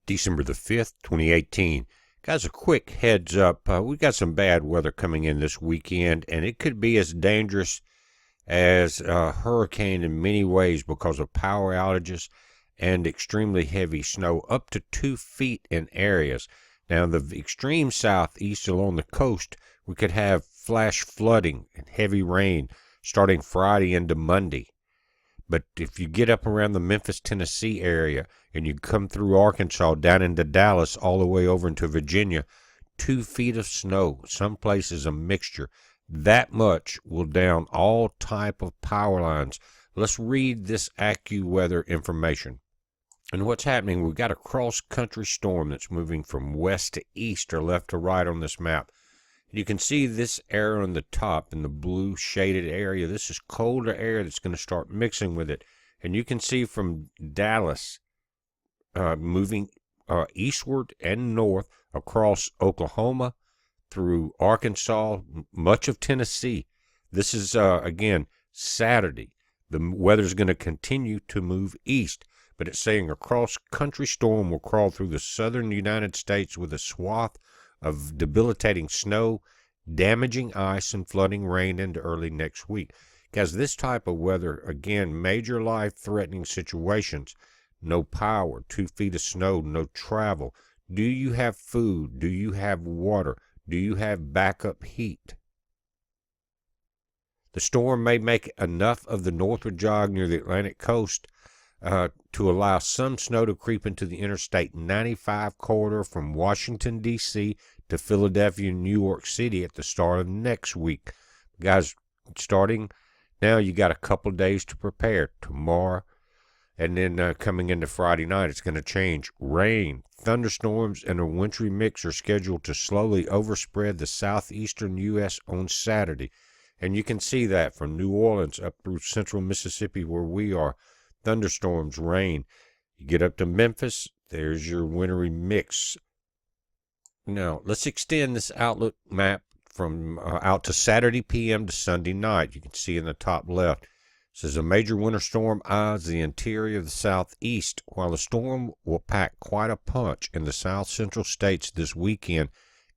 December the 5th, 2018. Guys, a quick heads up. We've got some bad weather coming in this weekend, and it could be as dangerous as a hurricane in many ways because of power outages and extremely heavy snow, up to 2 feet in areas. Now, in the extreme southeast along the coast, we could have flash flooding and heavy rain starting Friday into Monday. But if you get up around the Memphis, Tennessee area and you come through Arkansas down into Dallas all the way over into Virginia, 2 feet of snow, some places a mixture. That much will down all type of power lines. Let's read this AccuWeather information. And what's happening, we've got a cross-country storm that's moving from west to east or left to right on this map. You can see this air on the top in the blue shaded area. This is colder air that's going to start mixing with it. And you can see from Dallas moving eastward and north across Oklahoma through Arkansas, much of Tennessee. This is, again, Saturday. The weather's going to continue to move east. But it's saying a cross-country storm will crawl through the southern United States with a swath of debilitating snow, damaging ice, and flooding rain into early next week. Because this type of weather, again, major life-threatening situations, no power, 2 feet of snow, no travel. Do you have food? Do you have water? Do you have backup heat? The storm may make enough of the northward jog near the Atlantic coast to allow some snow to creep into the Interstate 95 corridor from Washington, D.C. to Philadelphia and New York City at the start of next week. Guys, starting now, you got a couple days to prepare. Tomorrow, and then coming into Friday night, it's going to change. Rain, thunderstorms, and a wintry mix are scheduled to slowly overspread the southeastern U.S. on Saturday. And you can see that from New Orleans up through central Mississippi where we are. Thunderstorms, rain. You get up to Memphis, there's your wintry mix. Now, let's extend this outlook map from out to Saturday p.m. to Sunday night. You can see in the top left. It says a major winter storm eyes the interior of the southeast. While the storm will pack quite a punch in the south central states this weekend,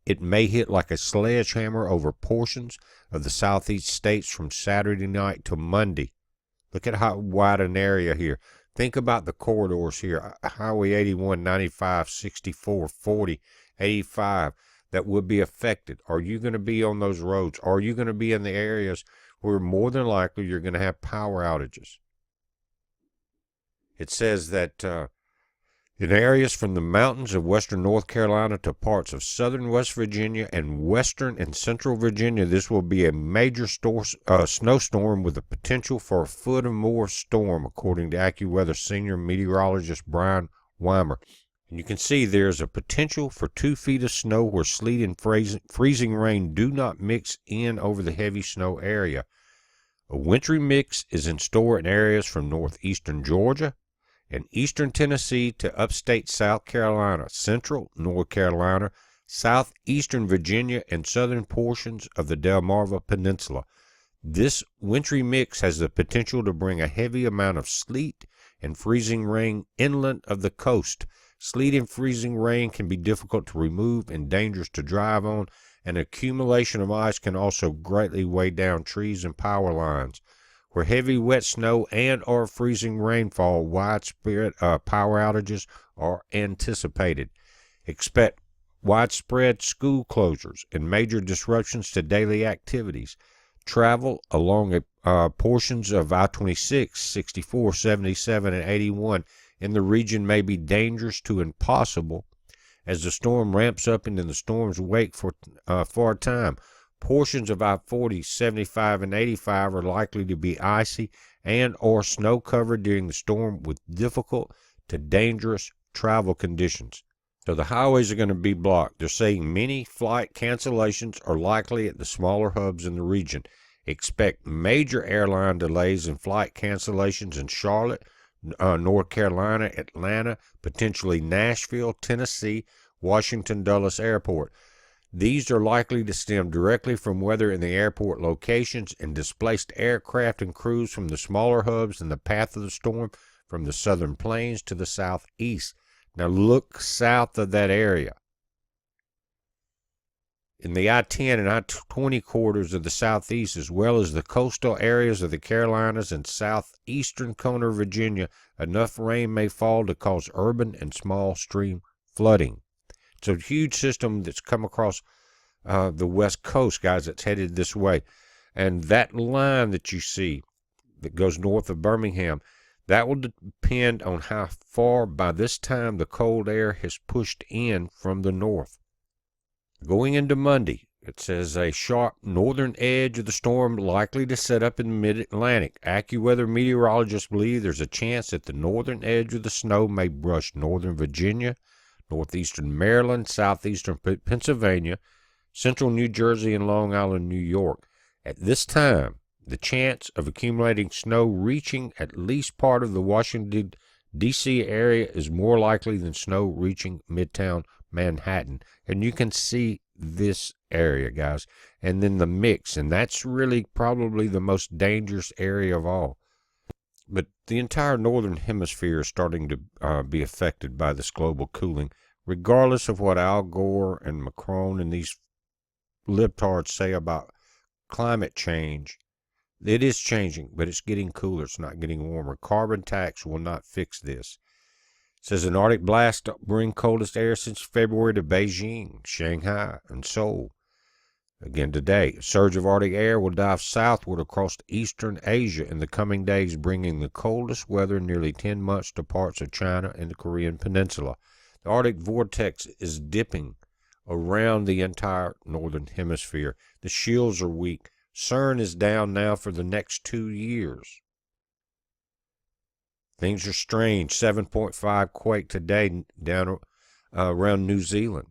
it may hit like a sledgehammer over portions of the southeast states from Saturday night to Monday. Look at how wide an area here. Think about the corridors here. Highway 81, 95, 64, 40, 85 that would be affected. Are you going to be on those roads? Are you going to be in the areas where more than likely you're going to have power outages? It says that in areas from the mountains of western North Carolina to parts of southern West Virginia and western and central Virginia, this will be a major snowstorm with the potential for a foot or more storm, according to AccuWeather senior meteorologist Brian Weimer. And you can see there's a potential for 2 feet of snow where sleet and freezing rain do not mix in over the heavy snow area. A wintry mix is in store in areas from northeastern Georgia and eastern Tennessee to upstate South Carolina, central North Carolina, southeastern Virginia, and southern portions of the Delmarva Peninsula. This wintry mix has the potential to bring a heavy amount of sleet and freezing rain inland of the coast. Sleet and freezing rain can be difficult to remove and dangerous to drive on, and accumulation of ice can also greatly weigh down trees and power lines. Where heavy wet snow and or freezing rainfall, widespread power outages are anticipated. Expect widespread school closures and major disruptions to daily activities. Travel along portions of I-26, 64, 77, and 81 in the region may be dangerous to impossible as the storm ramps up into the storm's wake for a time. Portions of I-40, 75, and 85 are likely to be icy and or snow-covered during the storm with difficult to dangerous travel conditions. So the highways are going to be blocked. They're saying many flight cancellations are likely at the smaller hubs in the region. Expect major airline delays and flight cancellations in Charlotte, North Carolina, Atlanta, potentially Nashville, Tennessee, Washington Dulles Airport. These are likely to stem directly from weather in the airport locations and displaced aircraft and crews from the smaller hubs in the path of the storm from the southern plains to the southeast. Now look south of that area. In the I-10 and I-20 corridors of the southeast, as well as the coastal areas of the Carolinas and southeastern corner of Virginia, enough rain may fall to cause urban and small stream flooding. It's a huge system that's come across the west coast, guys, that's headed this way. And that line that you see that goes north of Birmingham, that will depend on how far by this time the cold air has pushed in from the north. Going into Monday, it says a sharp northern edge of the storm likely to set up in the mid-Atlantic. AccuWeather meteorologists believe there's a chance that the northern edge of the snow may brush northern Virginia, northeastern Maryland, southeastern Pennsylvania, central New Jersey, and Long Island, New York. At this time, the chance of accumulating snow reaching at least part of the Washington, D.C. area is more likely than snow reaching Midtown Manhattan. And you can see this area, guys, and then the mix, and that's really probably the most dangerous area of all. But the entire northern hemisphere is starting to be affected by this global cooling, regardless of what Al Gore and Macron and these libtards say about climate change. It is changing, but it's getting cooler. It's not getting warmer. Carbon tax will not fix this. It says an Arctic blast bring coldest air since February to Beijing, Shanghai, and Seoul. Again today, a surge of Arctic air will dive southward across eastern Asia in the coming days, bringing the coldest weather in nearly 10 months to parts of China and the Korean Peninsula. The Arctic vortex is dipping around the entire northern hemisphere. The shields are weak. CERN is down now for the next 2 years. Things are strange. 7.5 quake today down around New Zealand.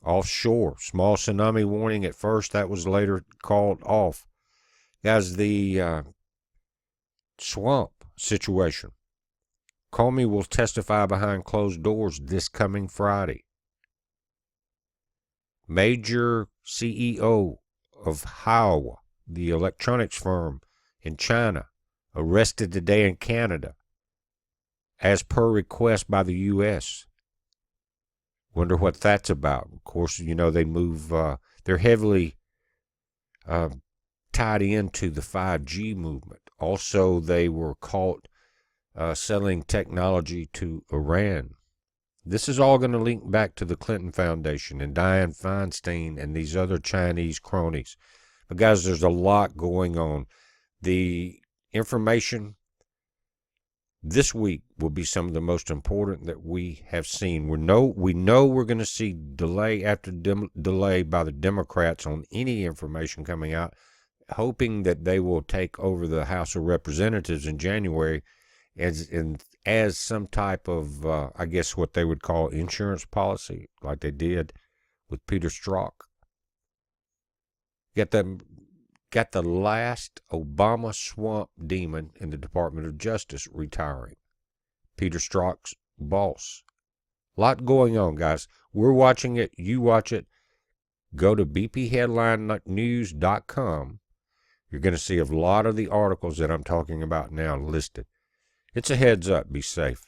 Offshore. Small tsunami warning at first. That was later called off. Guys, the swamp situation. Comey will testify behind closed doors this coming Friday. Major CEO of Huawei, the electronics firm in China, arrested today in Canada, as per request by the U.S. Wonder what that's about. Of course, you know, they move, they're heavily tied into the 5G movement. Also, they were caught selling technology to Iran. This is all going to link back to the Clinton Foundation and Dianne Feinstein and these other Chinese cronies. But guys, there's a lot going on. The information this week will be some of the most important that we have seen. We know we're going to see delay after delay by the Democrats on any information coming out, hoping that they will take over the House of Representatives in January as some type of, I guess what they would call insurance policy, like they did with Peter Strzok. Got the last Obama swamp demon in the Department of Justice retiring. Peter Strzok's boss. A lot going on, guys. We're watching it. You watch it. Go to bpheadlinenews.com. You're going to see a lot of the articles that I'm talking about now listed. It's a heads up. Be safe.